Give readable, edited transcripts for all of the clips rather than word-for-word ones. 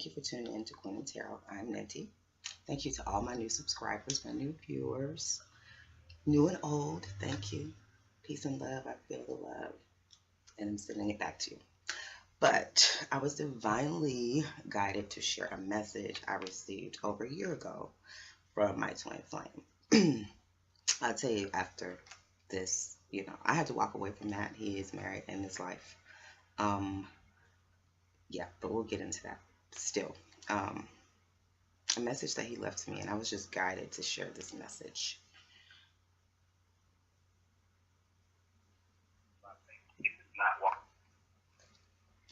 Thank you for tuning in to Queen and Tarot. I'm Ninti. Thank you to all my new subscribers, my new viewers, new and old. Thank you. Peace and love. I feel the love, and I'm sending it back to you. But I was divinely guided to share a message I received over a year ago from my twin flame. I'll tell you after this, I had to walk away from that. He is married in his life. Yeah, but we'll get into that still. A message that he left me, and I was just guided to share this message.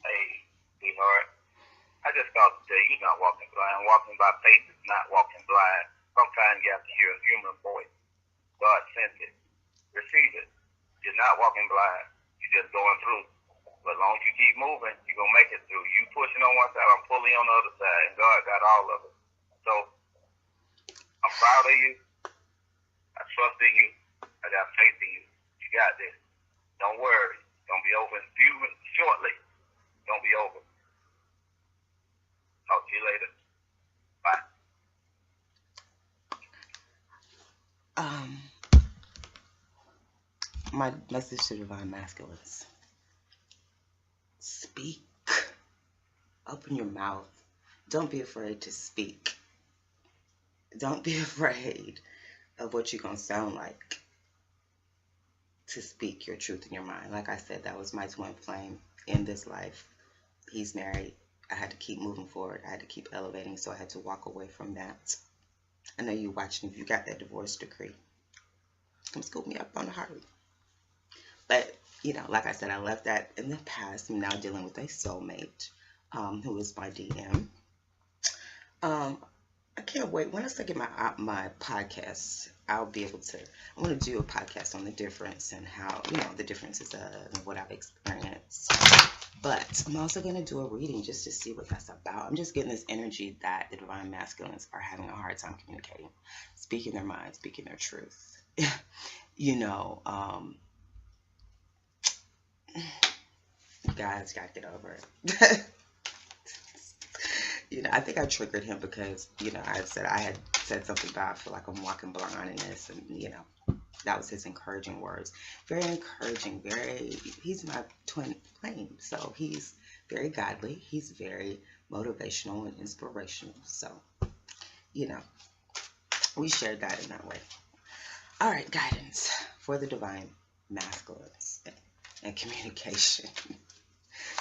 Hey, sweetheart, I just thought today you're not walking blind. Walking by faith is not walking blind. Sometimes you have to hear a human voice. God sent it. Receive it. You're not walking blind. You're just going through. But as long as you keep moving, you're going to make it through. You pushing on one side, I'm pulling on the other side, and God got all of it. So, I'm proud of you. I trust in you. I got faith in you. You got this. Don't worry. It's going to be over shortly. It's going to be over. Talk to you later. Bye. My message to divine masculines. Speak. Open your mouth. Don't be afraid to speak. Don't be afraid of what you're going to sound like to speak your truth in your mind. Like I said, that was my twin flame in this life. He's married. I had to keep moving forward. I had to keep elevating, so I had to walk away from that. I know you're watching. If you got that divorce decree, come scoop me up on the heart. But, like I said, I left that in the past. I'm now dealing with a soulmate who is my DM. I can't wait. When I start getting my podcast, I'll be able to, I want to do a podcast on the difference and how, the differences of what I've experienced. But I'm also going to do a reading just to see what that's about. I'm just getting this energy that the divine masculines are having a hard time communicating, speaking their mind, speaking their truth. Guys, got to get over it. I think I triggered him because, I had said something about, I feel like I'm walking blind in this, and, that was his encouraging words. Very encouraging, he's my twin flame, so he's very godly, he's very motivational and inspirational, so, we shared that in that way. All right, guidance for the divine masculines and communication.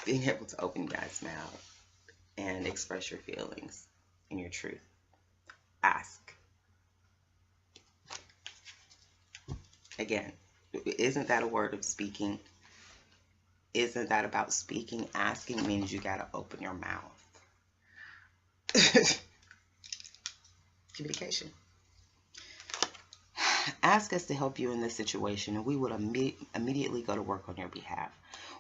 Being able to open your guys' mouth and express your feelings and your truth. Ask. Again, isn't that a word of speaking? Isn't that about speaking? Asking means you gotta open your mouth. Communication. Ask us to help you in this situation, and we will immediately go to work on your behalf.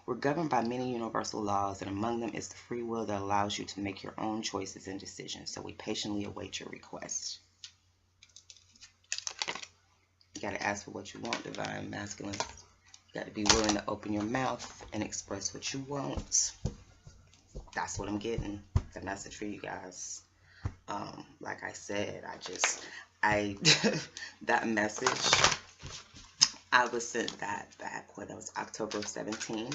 We're governed by many universal laws, and among them is the free will that allows you to make your own choices and decisions, so we patiently await your request. You got to ask for what you want, divine masculine. You got to be willing to open your mouth and express what you want. That's what I'm getting. The message for you guys. Like I said, that message, I was sent that back when it was October of 17.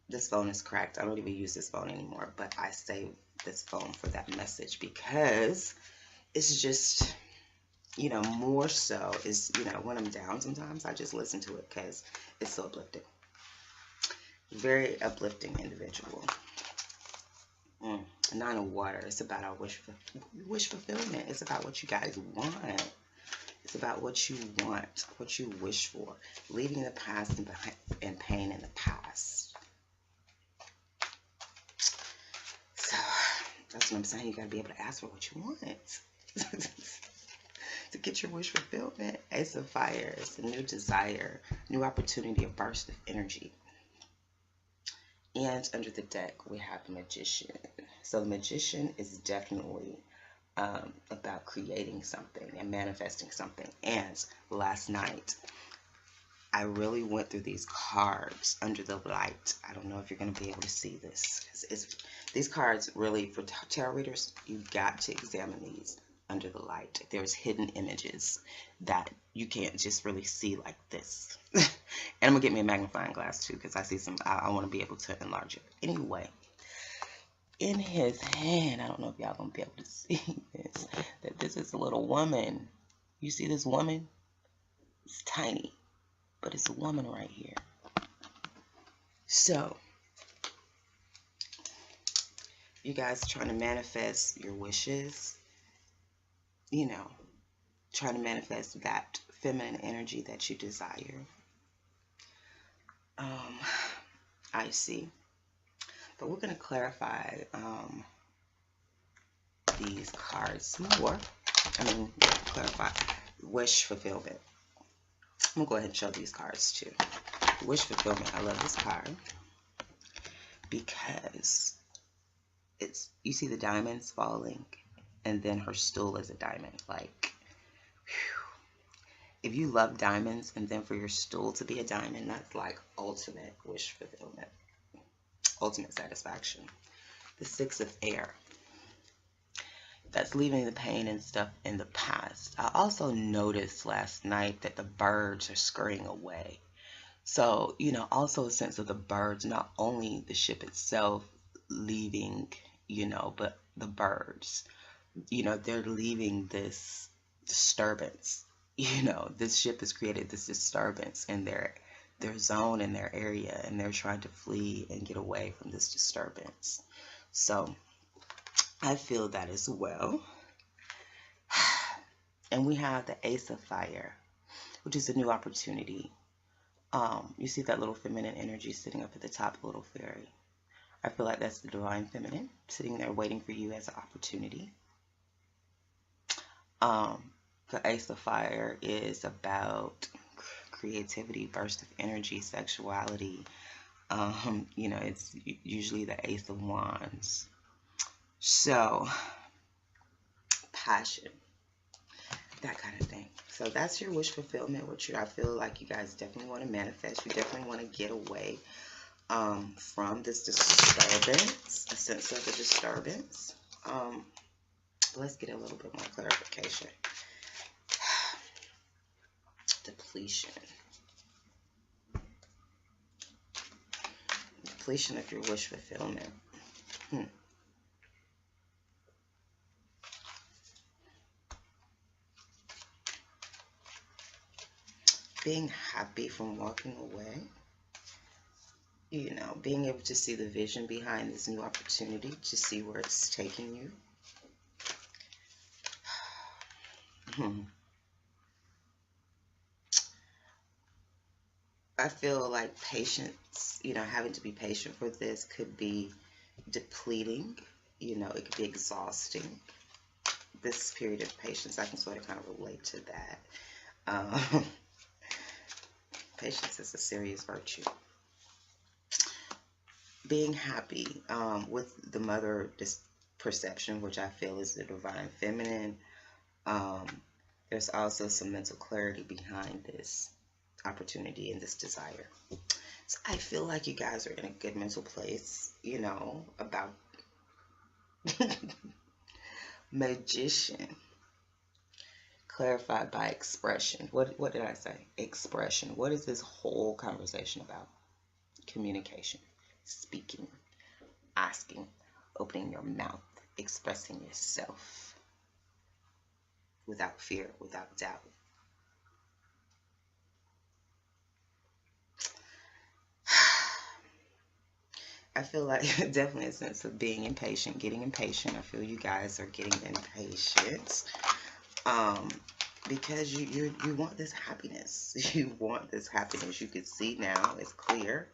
This phone is cracked. I don't even use this phone anymore, but I saved this phone for that message because it's just, more so is, when I'm down sometimes, I just listen to it because it's so uplifting. Very uplifting individual. Nine of Water. It's about our wish fulfillment. It's about what you guys want. It's about what you want, what you wish for. Leaving the past and pain in the past. So, that's what I'm saying. You got to be able to ask for what you want. To get your wish fulfillment. Ace of Fire. It's a new desire, new opportunity, a burst of energy. And under the deck, we have the Magician. So the Magician is definitely about creating something and manifesting something. And last night, I really went through these cards under the light. I don't know if you're going to be able to see this. These cards really, for tarot readers, you've got to examine these under the light. There's hidden images that you can't just really see like this. And I'm going to get me a magnifying glass too, because I see some, I want to be able to enlarge it. Anyway, in his hand, I don't know if y'all going to be able to see this, that this is a little woman. You see this woman? It's tiny, but it's a woman right here. So, you guys trying to manifest your wishes, you know, trying to manifest that feminine energy that you desire. I see. But we're going to clarify these cards more. Clarify wish fulfillment. I'm going to go ahead and show these cards too. Wish fulfillment. I love this card because it's, you see the diamonds falling, and then her stool is a diamond. Like, whew. If you love diamonds and then for your stool to be a diamond, that's like ultimate wish fulfillment, ultimate satisfaction. The Six of Air. That's leaving the pain and stuff in the past. I also noticed last night that the birds are scurrying away. So, you know, also a sense of the birds, not only the ship itself leaving, you know, but the birds, you know, they're leaving this disturbance. You know, this ship has created this disturbance in their zone, in their area, and they're trying to flee and get away from this disturbance. So I feel that as well. And we have the Ace of Fire, which is a new opportunity. You see that little feminine energy sitting up at the top, the little fairy. I feel like that's the divine feminine sitting there waiting for you as an opportunity. The Ace of Fire is about creativity, burst of energy, sexuality. You know, it's usually the Ace of Wands. So, passion, that kind of thing. So that's your wish fulfillment, which I feel like you guys definitely want to manifest. You definitely want to get away from this disturbance, a sense of a disturbance. Let's get a little bit more clarification. Depletion. Depletion of your wish fulfillment. Being happy from walking away. You know, being able to see the vision behind this new opportunity, to see where it's taking you. I feel like patience, you know, having to be patient for this could be depleting. You know, it could be exhausting. This period of patience, I can sort of kind of relate to that. Patience is a serious virtue. Being happy with the mother perception, which I feel is the divine feminine. There's also some mental clarity behind this opportunity and this desire. So I feel like you guys are in a good mental place, you know, about Magician. Clarified by expression. What did I say? Expression. What is this whole conversation about? Communication, speaking, asking, opening your mouth, expressing yourself without fear, without doubt. I feel like definitely a sense of being impatient, getting impatient. I feel you guys are getting impatient. Because you want this happiness. You want this happiness. You can see now, it's clear.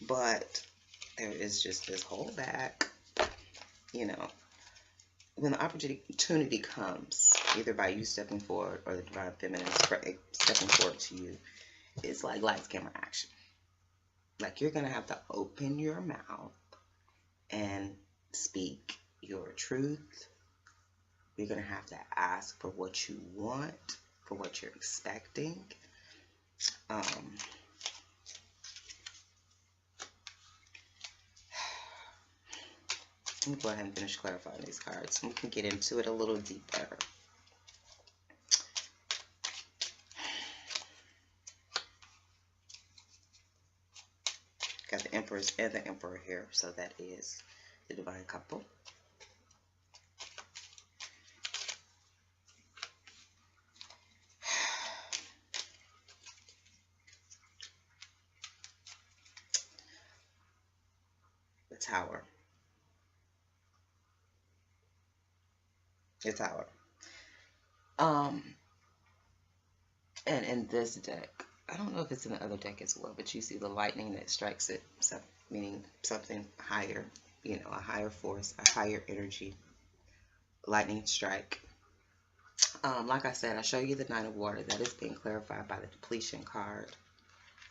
But there is just this holdback. You know, when the opportunity comes, either by you stepping forward or the divine feminine stepping forward to you, it's like lights, camera, action. Like you're going to have to open your mouth and speak your truth. You're going to have to ask for what you want, for what you're expecting. Let me go ahead and finish clarifying these cards. We can get into it a little deeper. Got the Empress and the Emperor here, so that is the divine couple. The Tower. The Tower. And in this deck, I don't know if it's in the other deck as well, but you see the lightning that strikes it, so, meaning something higher, you know, a higher force, a higher energy, lightning strike. Like I said, I show you the Knight of Water. That is being clarified by the depletion card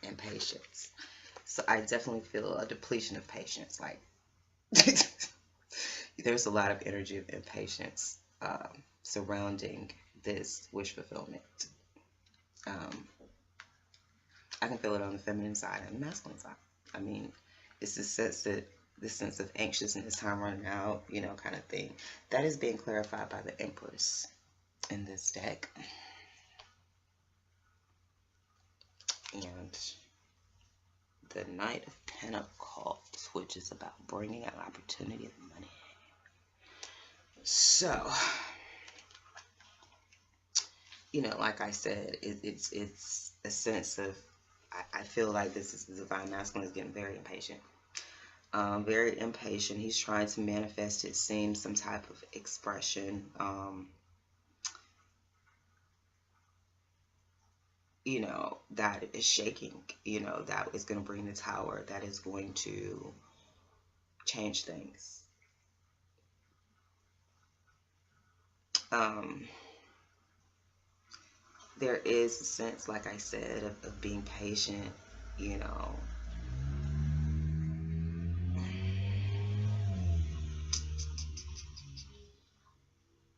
and patience. So I definitely feel a depletion of patience. Like, there's a lot of energy of impatience surrounding this wish fulfillment. I can feel it on the feminine side and the masculine side. I mean, it's the sense of anxiousness, time running out, you know, kind of thing. That is being clarified by the Empress in this deck. And the Knight of Pentacles, which is about bringing out opportunity and money. So, you know, like I said, it's a sense of, I feel like this is the divine masculine is getting very impatient. Very impatient. He's trying to manifest, it seems, some type of expression. You know, that is shaking, you know, that is going to bring the Tower, that is going to change things. There is a sense, like I said, of being patient, you know.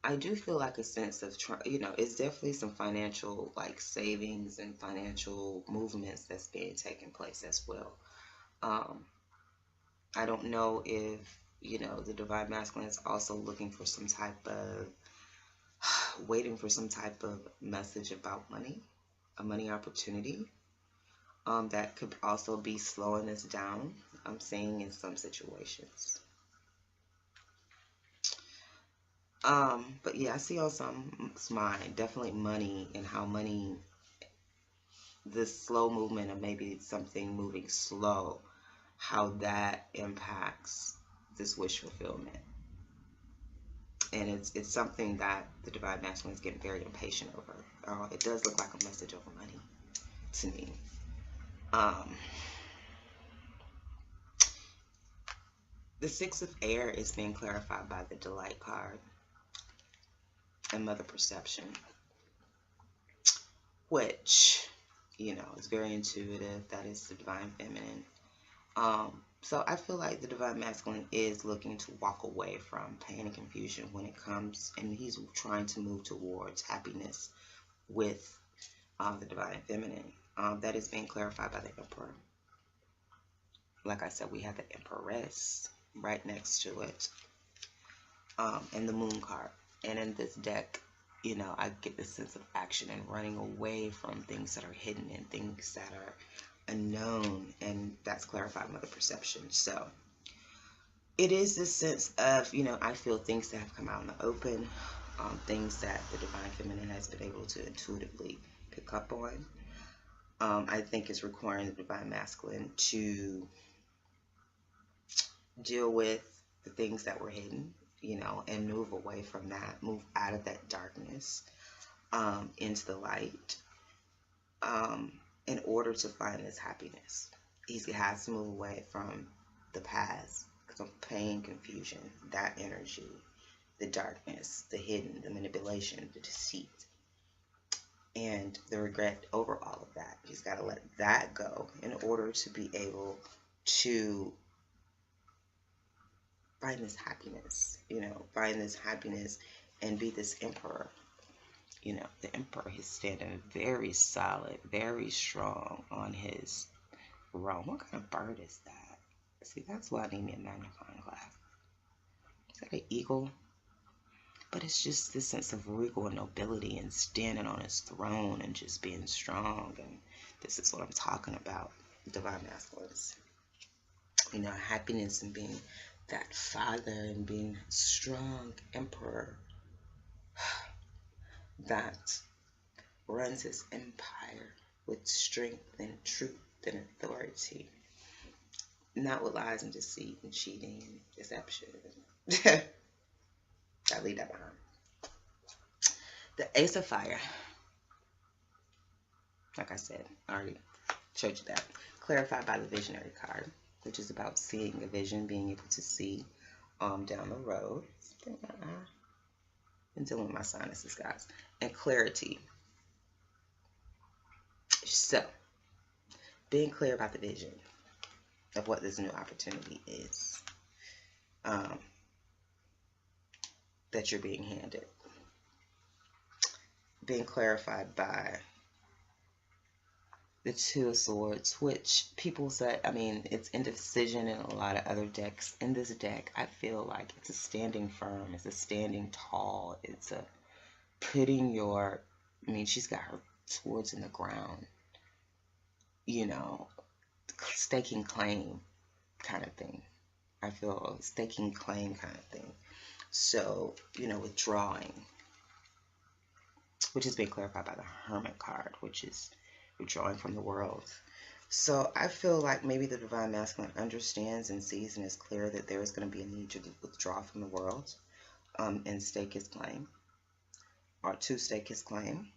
I do feel like a sense of, you know, it's definitely some financial, like, savings and financial movements that's being taken place as well. I don't know if, you know, the divine masculine is also looking for some type of, waiting for some type of message about money, a money opportunity. That could also be slowing us down, I'm seeing in some situations. But yeah, I see on someone's mind, definitely money, and how money, this slow movement of maybe something moving slow, how that impacts this wish fulfillment. And it's something that the divine masculine is getting very impatient over. It does look like a message over money to me. The Six of Air is being clarified by the Delight card and Mother Perception, which, you know, is very intuitive. That is the divine feminine. So I feel like the divine masculine is looking to walk away from pain and confusion when it comes, and he's trying to move towards happiness with the divine feminine. That is being clarified by the Emperor. Like I said, we have the Empress right next to it, and the Moon card. And in this deck, you know, I get the sense of action and running away from things that are hidden and things that are unknown, and that's clarified by the perception. So it is this sense of, you know, I feel things that have come out in the open, things that the divine feminine has been able to intuitively pick up on. I think it's requiring the divine masculine to deal with the things that were hidden, you know, and move away from that, move out of that darkness into the light, in order to find this happiness. He has to move away from the past, pain, confusion, that energy, the darkness, the hidden, the manipulation, the deceit, and the regret over all of that. He's got to let that go in order to be able to find this happiness, you know, find this happiness and be this emperor You know, the Emperor is standing very solid, very strong on his throne. What kind of bird is that? See, that's why I need me a magnifying glass. Is that an eagle? But it's just this sense of regal and nobility and standing on his throne and just being strong. And this is what I'm talking about, divine masculines. You know, happiness and being that father and being strong emperor that runs his empire with strength and truth and authority, not with lies and deceit and cheating and deception. I leave that behind. The Ace of Fire, like I said, I already showed you that. Clarified by the Visionary card, which is about seeing a vision, being able to see down the road. I'm dealing with my sinuses, guys. And clarity. So, being clear about the vision of what this new opportunity is that you're being handed. Being clarified by the Two of Swords, which people say, I mean, it's indecision in a lot of other decks. In this deck, I feel like it's a standing firm, it's a standing tall, it's a putting your, I mean, she's got her swords in the ground, you know, staking claim kind of thing. I feel staking claim kind of thing. So, you know, withdrawing, which is being clarified by the Hermit card, which is withdrawing from the world. So I feel like maybe the divine masculine understands and sees and is clear that there is going to be a need to withdraw from the world and stake his claim, or to stake his claim.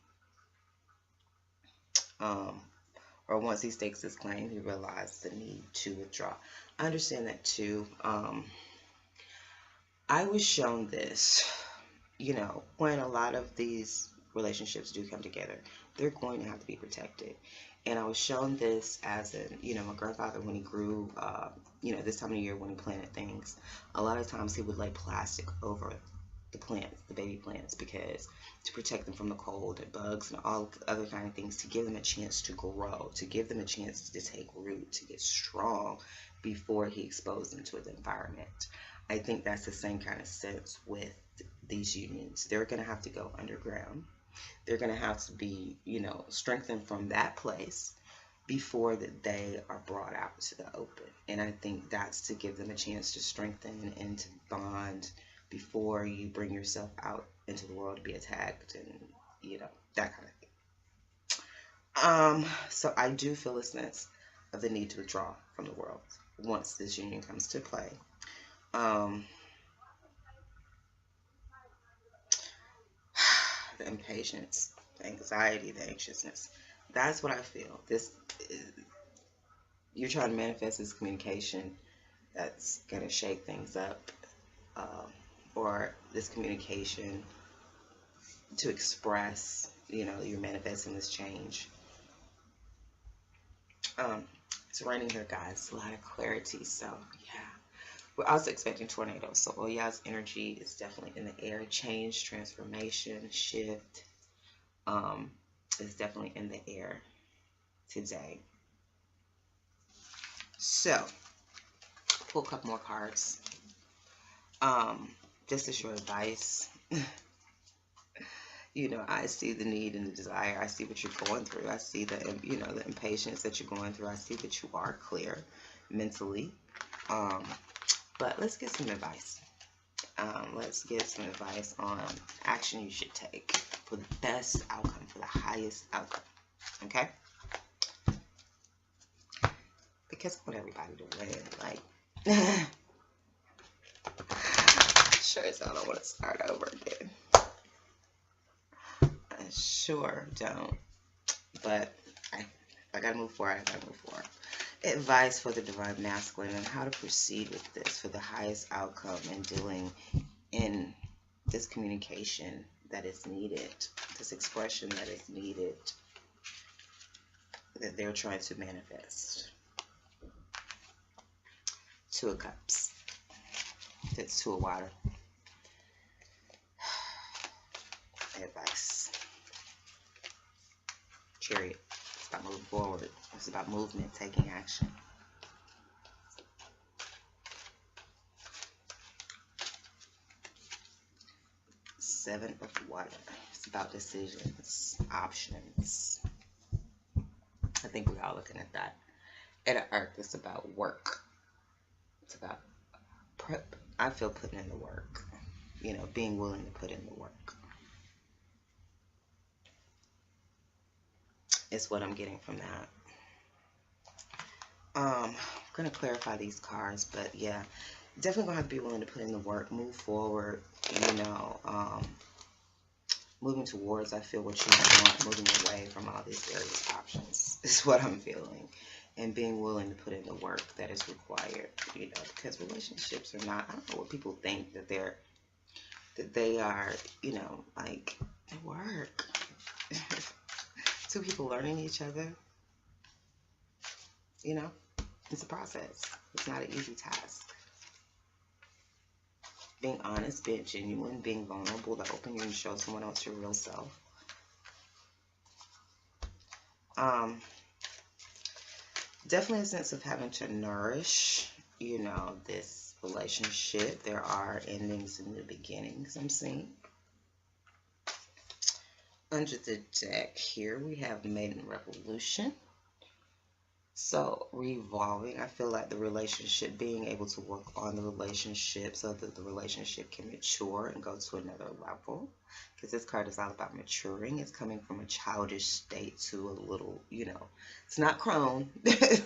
Or once he stakes his claim, he realizes the need to withdraw. I understand that too. I was shown this, you know, when a lot of these relationships do come together, they're going to have to be protected. And I was shown this as you know, my grandfather, when he grew, you know, this time of year when he planted things, a lot of times he would lay plastic over the plants, the baby plants, because to protect them from the cold and bugs and all other kind of things, to give them a chance to grow, to give them a chance to take root, to get strong before he exposed them to the environment. I think that's the same kind of sense with these unions. They're going to have to go underground. They're going to have to be, you know, strengthened from that place before that they are brought out to the open. And I think that's to give them a chance to strengthen and to bond before you bring yourself out into the world to be attacked and, you know, that kind of thing. So I do feel a sense of the need to withdraw from the world once this union comes to play. The impatience, the anxiety, the anxiousness. That's what I feel. You're trying to manifest this communication that's going to shake things up, or this communication to express, you know, you're manifesting this change. It's raining here, guys. A lot of clarity. So, yeah. We're also expecting tornadoes. So, Oya's energy is definitely in the air. Change, transformation, shift is definitely in the air today. So, pull a couple more cards. This is your advice. You know, I see the need and the desire. I see what you're going through. I see the, you know, the impatience that you're going through. I see that you are clear mentally. But let's get some advice. Let's get some advice on action you should take for the best outcome, for the highest outcome. Okay? Because I want everybody to win. Like, sure as hell don't want to start over again. I sure don't. But I gotta move forward. I gotta move forward. Advice for the divine masculine and how to proceed with this for the highest outcome and dealing in this communication that is needed, this expression that is needed, that they're trying to manifest. Two of Cups. That's Two of Water. Advice. Chariot. It's about moving forward. It's about movement, taking action. Seven of Water. It's about decisions, options. I think we're all looking at that. And Earth, it's about work. It's about prep. I feel putting in the work. You know, being willing to put in the work. Is what I'm getting from that. I'm going to clarify these cards, but yeah, definitely going to have to be willing to put in the work, move forward, you know, moving towards, I feel, what you want, moving away from all these various options is what I'm feeling, and being willing to put in the work that is required, you know, because relationships are not, I don't know what people think that they are, you know, like, they work. Two people learning each other, you know, it's a process. It's not an easy task. Being honest, being genuine, being vulnerable, to open you and show someone else your real self. Definitely a sense of having to nourish, you know, this relationship. There are endings and new beginnings, I'm seeing. Under the deck here, we have Maiden Revolution. So, revolving, I feel like the relationship, being able to work on the relationship so that the relationship can mature and go to another level. Because this card is all about maturing. It's coming from a childish state to a little, you know, it's not crone, but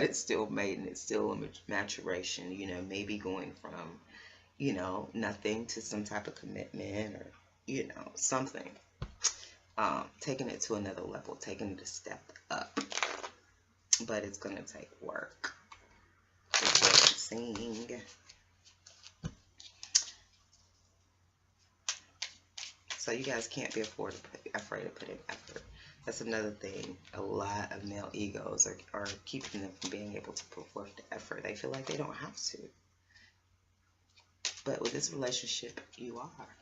it's still maiden. It's still a maturation, you know, maybe going from, you know, nothing to some type of commitment or, you know, something. Taking it to another level, taking it a step up. But it's going to take work. That's what I'm seeing. So you guys can't be afraid to put in effort. That's another thing. A lot of male egos are keeping them from being able to put forth the effort. They feel like they don't have to. But with this relationship, you are.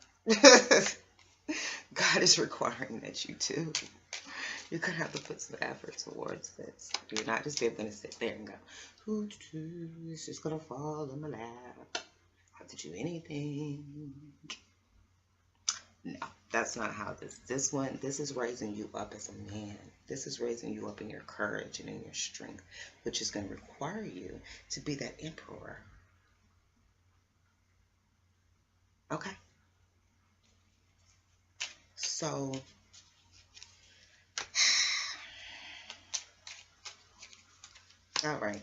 God is requiring that you do. You're going to have to put some effort towards this. You're not just going to sit there and go, it's just going to fall in my lap. I have to do anything. No, that's not how this is raising you up as a man. This is raising you up in your courage and in your strength, which is going to require you to be that emperor. Okay? So, all right.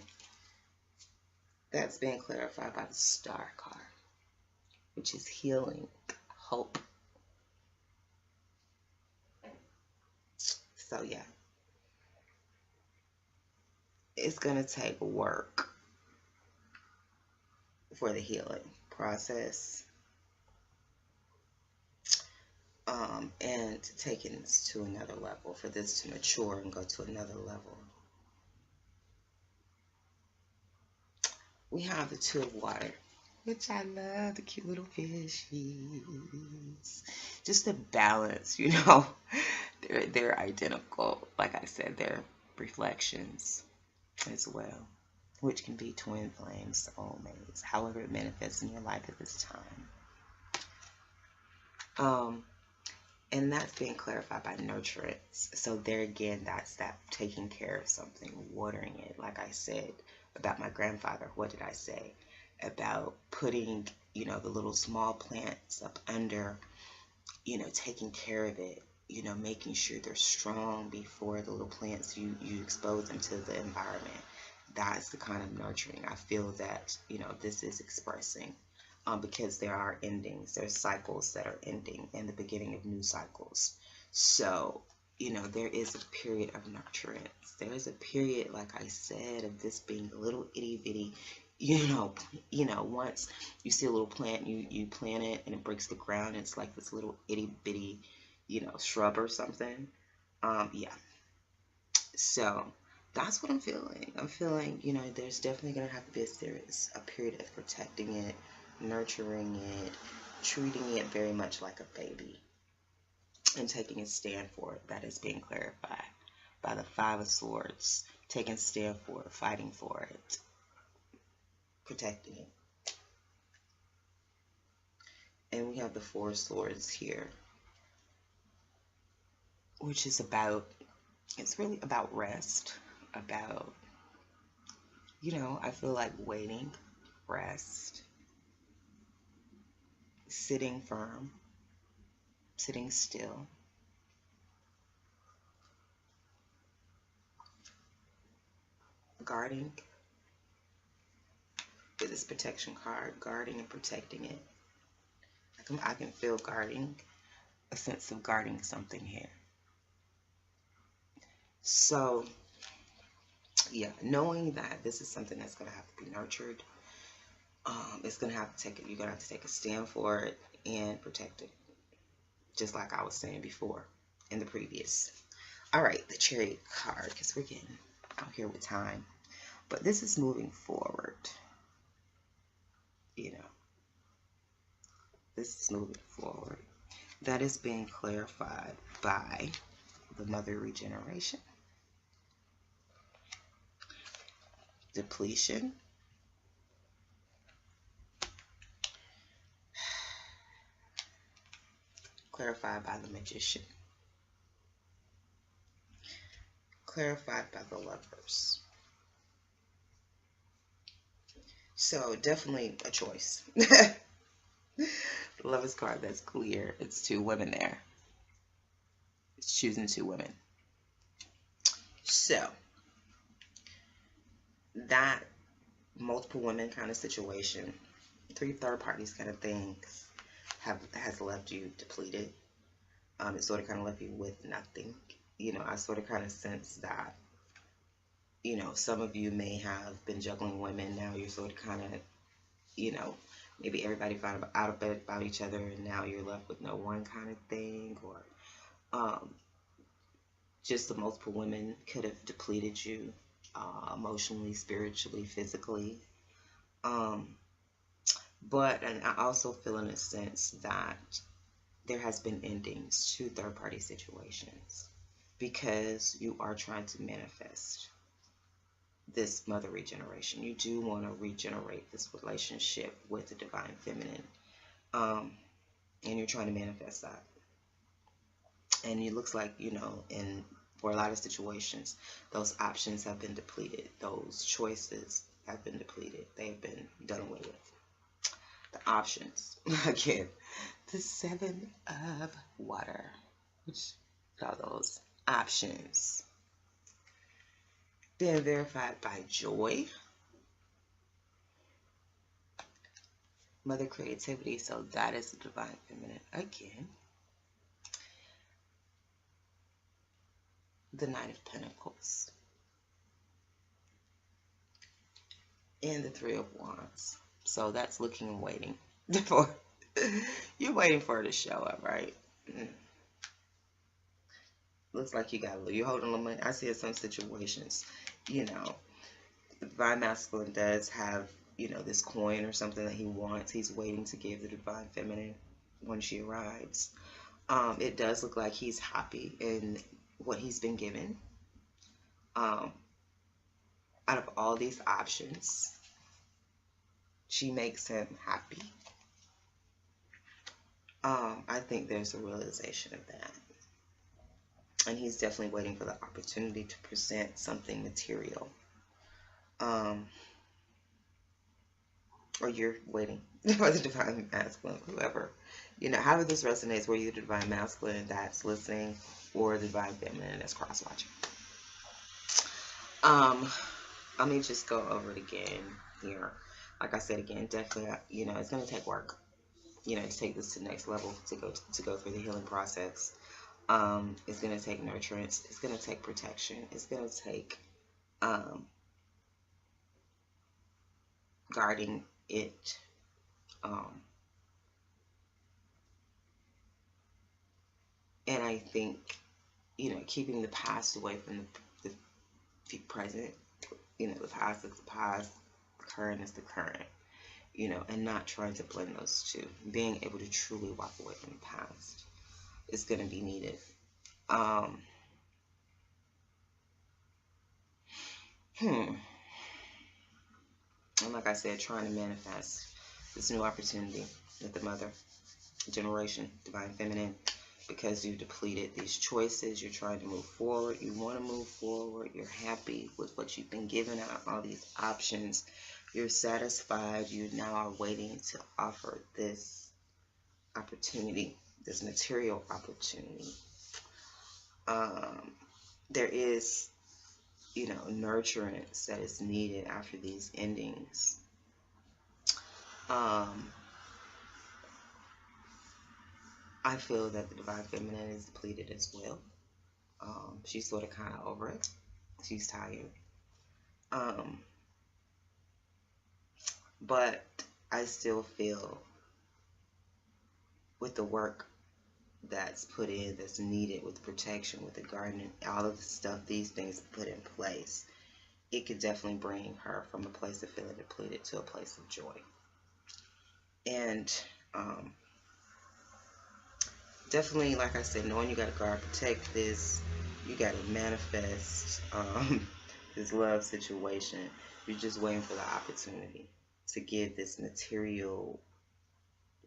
That's being clarified by the Star card, which is healing, hope. So, yeah. It's going to take work for the healing process. And taking this to another level, for this to mature and go to another level. We have the Two of Water, which I love, the cute little fishies. Just the balance, you know. They're identical. Like I said, they're reflections as well, which can be twin flames, soulmates, however it manifests in your life at this time. And that's being clarified by nurturance. So there again, that's that taking care of something, watering it. Like I said about my grandfather, what did I say? About putting, you know, the little small plants up under, you know, taking care of it, you know, making sure they're strong before the little plants, you expose them to the environment. That's the kind of nurturing I feel that, you know, this is expressing. Because there are endings, there's cycles that are ending and the beginning of new cycles. So, you know, there is a period of nurturance. There is a period, like I said, of this being a little itty bitty, you know, once you see a little plant, you plant it and it breaks the ground. It's like this little itty bitty, you know, shrub or something. Yeah. So that's what I'm feeling. I'm feeling, you know, there's definitely going to have to be a period of protecting it, nurturing it, treating it very much like a baby. and taking a stand for it. That is being clarified by the Five of Swords, taking a stand for it, fighting for it, protecting it. And we have the Four of Swords here, which is about, it's really about rest, about, I feel like waiting, rest, sitting firm, sitting still. Guarding with this protection card, guarding and protecting it. I can feel guarding, a sense of guarding something here. So, yeah, knowing that this is something that's going to have to be nurtured, it's going to have to take it. You're going to have to take a stand for it and protect it, just like I was saying before in the previous. All right, the Chariot card, because we're getting out here with time. But this is moving forward. This is moving forward. That is being clarified by the Mother Regeneration, depletion, clarified by the Magician, clarified by the Lovers. So definitely a choice. The Lovers card, that's clear. It's two women there. It's choosing two women. So that multiple women kind of situation, three third parties kind of things has left you depleted. It sort of kind of left you with nothing. I sort of kind of sense that, some of you may have been juggling women. Now you're sort of kind of, maybe everybody found out about each other and now you're left with no one kind of thing. Or just the multiple women could have depleted you emotionally, spiritually, physically. But and I also feel in a sense that there has been endings to third-party situations because you are trying to manifest this Mother Regeneration. You do want to regenerate this relationship with the Divine Feminine, and you're trying to manifest that. And it looks like, for a lot of situations, those options have been depleted. Those choices have been depleted. They have been done away with. The options, again, the Seven of Water, which are those options. Being verified by Joy, Mother Creativity, so that is the Divine Feminine again. The Knight of Pentacles. And the Three of Wands. So that's looking and waiting for, you're waiting for it to show up, right? Looks like you're holding a little money. I see in some situations, the Divine Masculine does have, this coin or something that he wants. He's waiting to give the Divine Feminine when she arrives. It does look like he's happy in what he's been given. Out of all these options, she makes him happy. I think there's a realization of that. And he's definitely waiting for the opportunity to present something material. Or you're waiting for the Divine Masculine, whoever. However this resonates, whether you're the Divine Masculine that's listening or the Divine Feminine that's cross-watching. Let me just go over it again here. Like I said again, definitely, it's going to take work, to take this to the next level, to go through the healing process. It's going to take nurturance. It's going to take protection. It's going to take guarding it. And I think, keeping the past away from the present. The past is the past, the current is the current, and not trying to blend those two. Being able to truly walk away from the past. is going to be needed. And like I said, trying to manifest this new opportunity with the mother generation, divine feminine, because you depleted these choices. You're trying to move forward. You want to move forward. You're happy with what you've been given out, all these options. You're satisfied. You now are waiting to offer this opportunity, this material opportunity. There is, nurturance that is needed after these endings. I feel that the divine feminine is depleted as well. She's sort of kind of over it. She's tired. But I still feel with the work that's put in, that's needed, with protection, with the garden, all of the stuff, these things put in place, it could definitely bring her from a place of feeling depleted to a place of joy. And definitely, like I said, knowing you got to guard, protect this, you got to manifest this love situation. You're just waiting for the opportunity to get this material,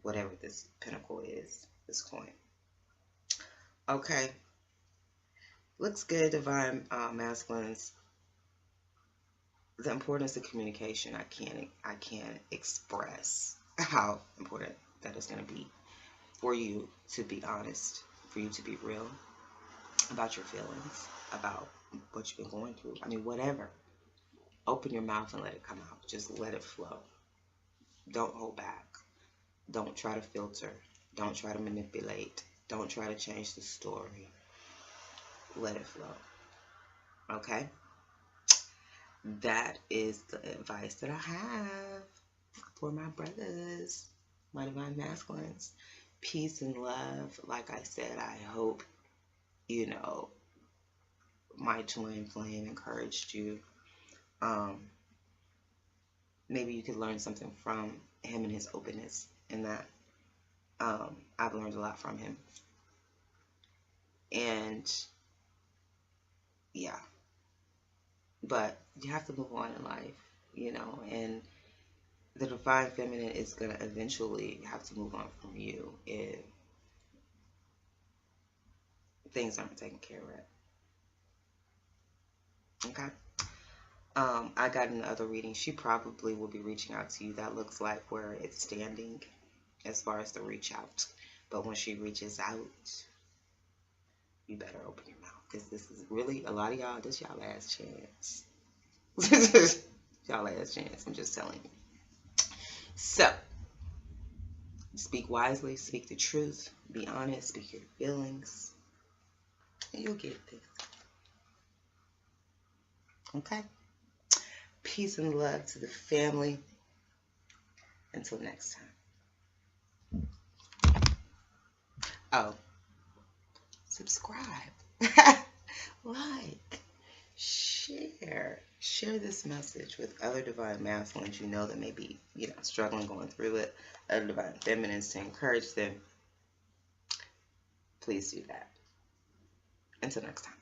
whatever this pinnacle is, this coin. Okay. Looks good, divine masculines. The importance of communication, I can't express how important that is going to be for you to be honest, for you to be real about your feelings, about what you've been going through. I mean, whatever. Open your mouth and let it come out. Just let it flow. Don't hold back. Don't try to filter. Don't try to manipulate. Don't try to change the story. Let it flow. Okay? That is the advice that I have for my brothers, my divine masculines. Peace and love. Like I said, I hope, my twin flame encouraged you. Maybe you could learn something from him and his openness in that. I've learned a lot from him. And yeah, but you have to move on in life, and the divine feminine is going to eventually have to move on from you if things aren't taken care of. Okay? I got in the other reading. She probably will be reaching out to you. That looks like where it's standing as far as the reach out. But when she reaches out, you better open your mouth, because this is really, a lot of y'all, this y'all last chance. Y'all last chance. I'm just telling you. So, speak wisely, speak the truth, be honest, speak your feelings, and you'll get this. Okay? Peace and love to the family. Until next time. Oh, subscribe, like, share this message with other divine masculines that may be, struggling, going through it, other divine feminines, to encourage them. Please do that. Until next time.